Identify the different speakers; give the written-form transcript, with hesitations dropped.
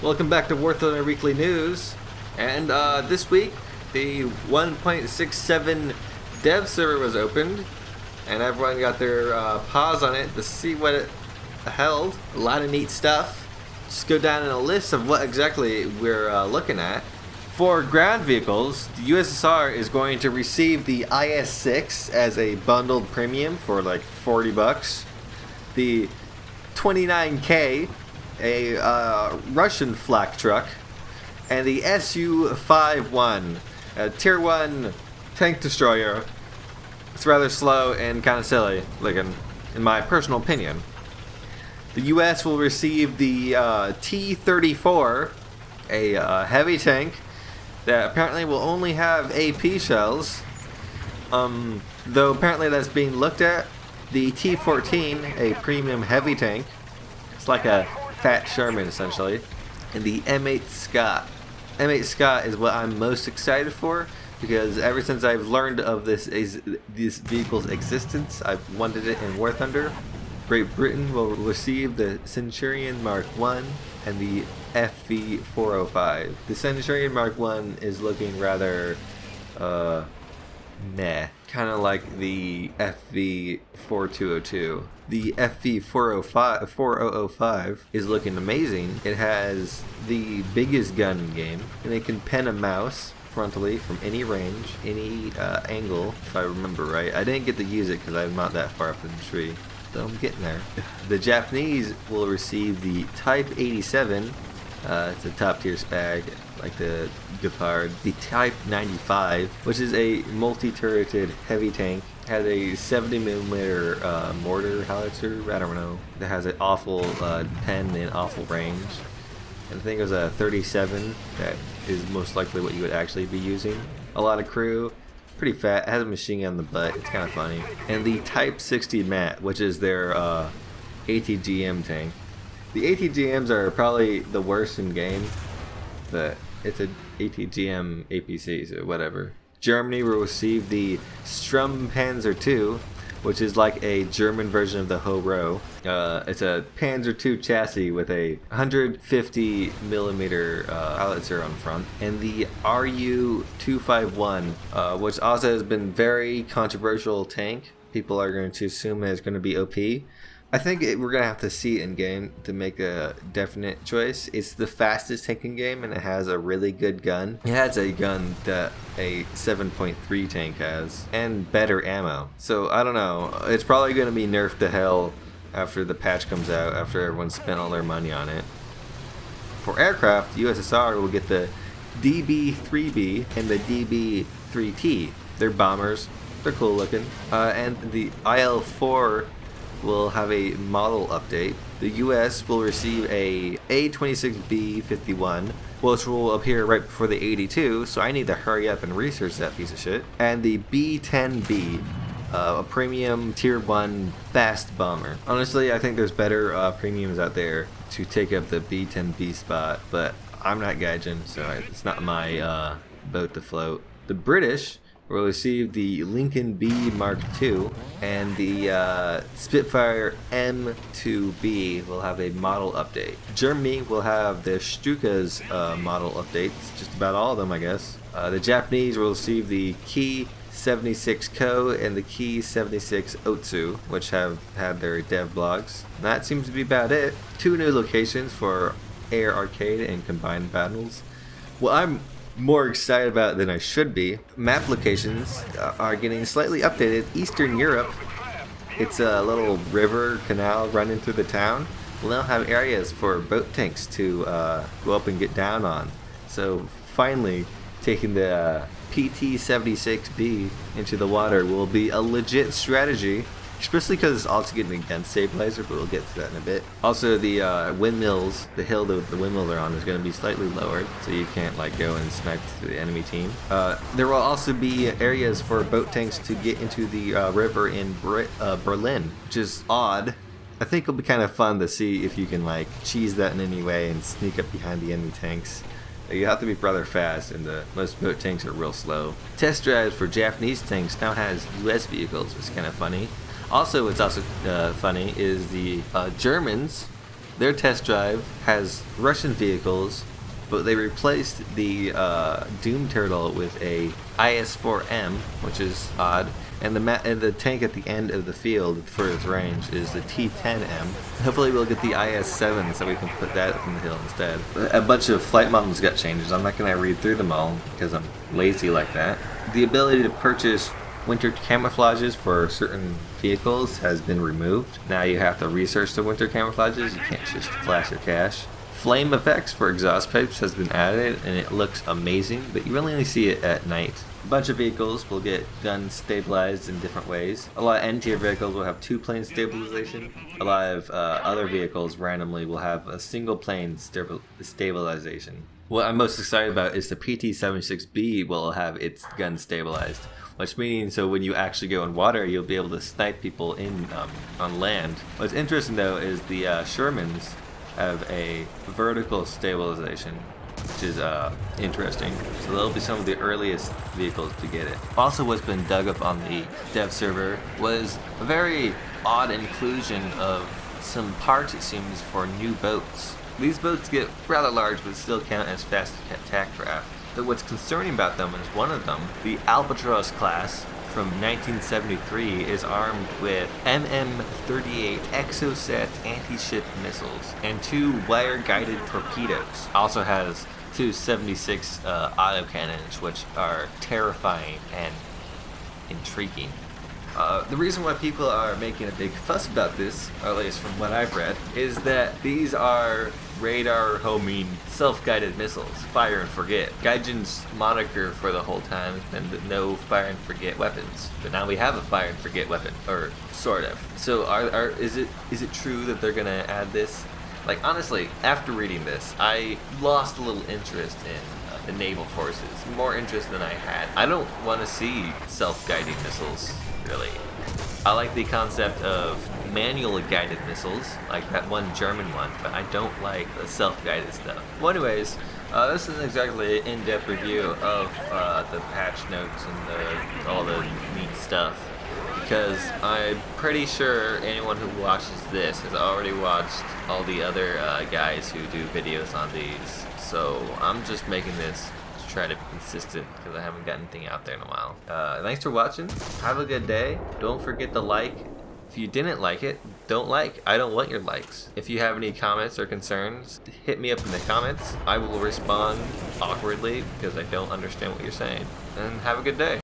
Speaker 1: Welcome back to War Thunder Weekly News. And this week, the 1.67 dev server was opened, and everyone got their paws on it to see what it held. A lot of neat stuff. Just go down in a list of what exactly we're looking at. For ground vehicles, the USSR is going to receive the IS-6 as a bundled premium for like $40. The 29K, a Russian flak truck, and the Su-51, a Tier 1 tank destroyer. It's rather slow and kind of silly looking, in my personal opinion. The US will receive the T-34, a heavy tank that apparently will only have AP shells, though apparently that's being looked at. The T-14, a premium heavy tank. It's like a fat Sherman essentially. And the M8 Scott. M8 Scott is what I'm most excited for, because ever since I've learned of this vehicle's existence, I've wanted it in War Thunder. Great Britain will receive the Centurion Mark I and the FV405. The Centurion Mark I is looking rather meh. Kind of like the FV4202. The FV4005 is looking amazing. It has the biggest gun in game, and it can pen a mouse frontally from any range, any angle, if I remember right. I didn't get to use it because I'm not that far up in the tree, though I'm getting there. The Japanese will receive the Type 87. It's a top tier spag, like the Gepard. The Type 95, which is a multi-turreted heavy tank, has a 70mm mortar howitzer, I don't know, that has an awful pen and awful range. And I think it was a 37 that is most likely what you would actually be using. A lot of crew, pretty fat, has a machine gun on the butt, it's kind of funny. And the Type 60 MAT, which is their ATGM tank. The ATGMs are probably the worst in game, but it's an ATGM APC, so whatever. Germany will receive the Sturmpanzer II, which is like a German version of the Ho-Ro. It's a Panzer II chassis with a 150mm howitzer on front. And the RU-251, which also has been very controversial tank. People are going to assume it's going to be OP. I think we're going to have to see it in game to make a definite choice. It's the fastest tank in game, and it has a really good gun. It has a gun that a 7.3 tank has, and better ammo. So I don't know. It's probably going to be nerfed to hell after the patch comes out, after everyone spent all their money on it. For aircraft, the USSR will get the DB-3B and the DB-3T. They're bombers. They're cool looking. And the IL-4 will have a model update. The US will receive a A26B51, which will appear right before the 82, so I need to hurry up and research that piece of shit. And the B10B, a premium tier 1 fast bomber. Honestly, I think there's better premiums out there to take up the B10B spot, but I'm not gauging, so it's not my boat to float. The British will receive the Lincoln B Mark II, and the Spitfire M2B will have a model update. Germany will have the Stuka's model updates, just about all of them, I guess. The Japanese will receive the Ki 76 Ko and the Ki 76 Otsu, which have had their dev blogs. And that seems to be about it. 2 new locations for Air Arcade and combined battles. Well, I'm more excited about it than I should be. Map locations are getting slightly updated. Eastern Europe, it's a little river canal running through the town, will now have areas for boat tanks to go up and get down on. So finally, taking the PT-76B into the water will be a legit strategy, especially because it's also getting against stabilizer, but we'll get to that in a bit. Also, the windmills, the hill that the windmills are on is going to be slightly lowered, so you can't like go and smack the enemy team. There will also be areas for boat tanks to get into the river in Berlin, which is odd. I think it'll be kind of fun to see if you can like cheese that in any way and sneak up behind the enemy tanks. You have to be rather fast, and most boat tanks are real slow. Test drives for Japanese tanks now has US vehicles, which is kind of funny. Also, what's also funny is the Germans Their test drive has Russian vehicles, but they replaced the Doom Turtle with a IS-4M, which is odd. And the tank at the end of the field for its range is the T-10M. Hopefully we'll get the IS-7 so we can put that up in the hill instead. A bunch of flight models got changed. I'm not going to read through them all because I'm lazy like that. The ability to purchase winter camouflages for certain vehicles has been removed. Now you have to research the winter camouflages. You can't just flash your cash. Flame effects for exhaust pipes has been added and it looks amazing, but you really only see it at night. A bunch of vehicles will get gun stabilized in different ways. A lot of N-tier vehicles will have 2-plane stabilization. A lot of other vehicles randomly will have a single plane stabilization. What I'm most excited about is the PT-76B will have its gun stabilized, which means so when you actually go in water, you'll be able to snipe people in on land. What's interesting though is the Shermans have a vertical stabilization, which is interesting. So they'll be some of the earliest vehicles to get it. Also, what's been dug up on the dev server was a very odd inclusion of some parts, it seems, for new boats. These boats get rather large, but still count as fast attack craft. But what's concerning about them is one of them, the Albatross class from 1973, is armed with MM-38 Exocet anti-ship missiles and 2 wire-guided torpedoes. Also has 2 76 autocannons, which are terrifying and intriguing. The reason why people are making a big fuss about this, or at least from what I've read, is that these are radar homing self-guided missiles, fire and forget. Gaijin's moniker for the whole time has been the no fire and forget weapons, but now we have a fire and forget weapon, or sort of. So is it true that they're gonna add this? Like, honestly, after reading this, I lost a little interest in the naval forces, more interest than I had. I don't want to see self-guiding missiles, really. I like the concept of manual guided missiles, like that one German one, but I don't like the self-guided stuff. Well, anyways, this isn't exactly an in-depth review of the patch notes and all the neat stuff, because I'm pretty sure anyone who watches this has already watched all the other guys who do videos on these. So I'm just making this to try to be consistent because I haven't got anything out there in a while. Thanks for watching. Have a good day. Don't forget to like. If you didn't like it, don't like. I don't want your likes. If you have any comments or concerns, hit me up in the comments. I will respond awkwardly because I don't understand what you're saying. And have a good day.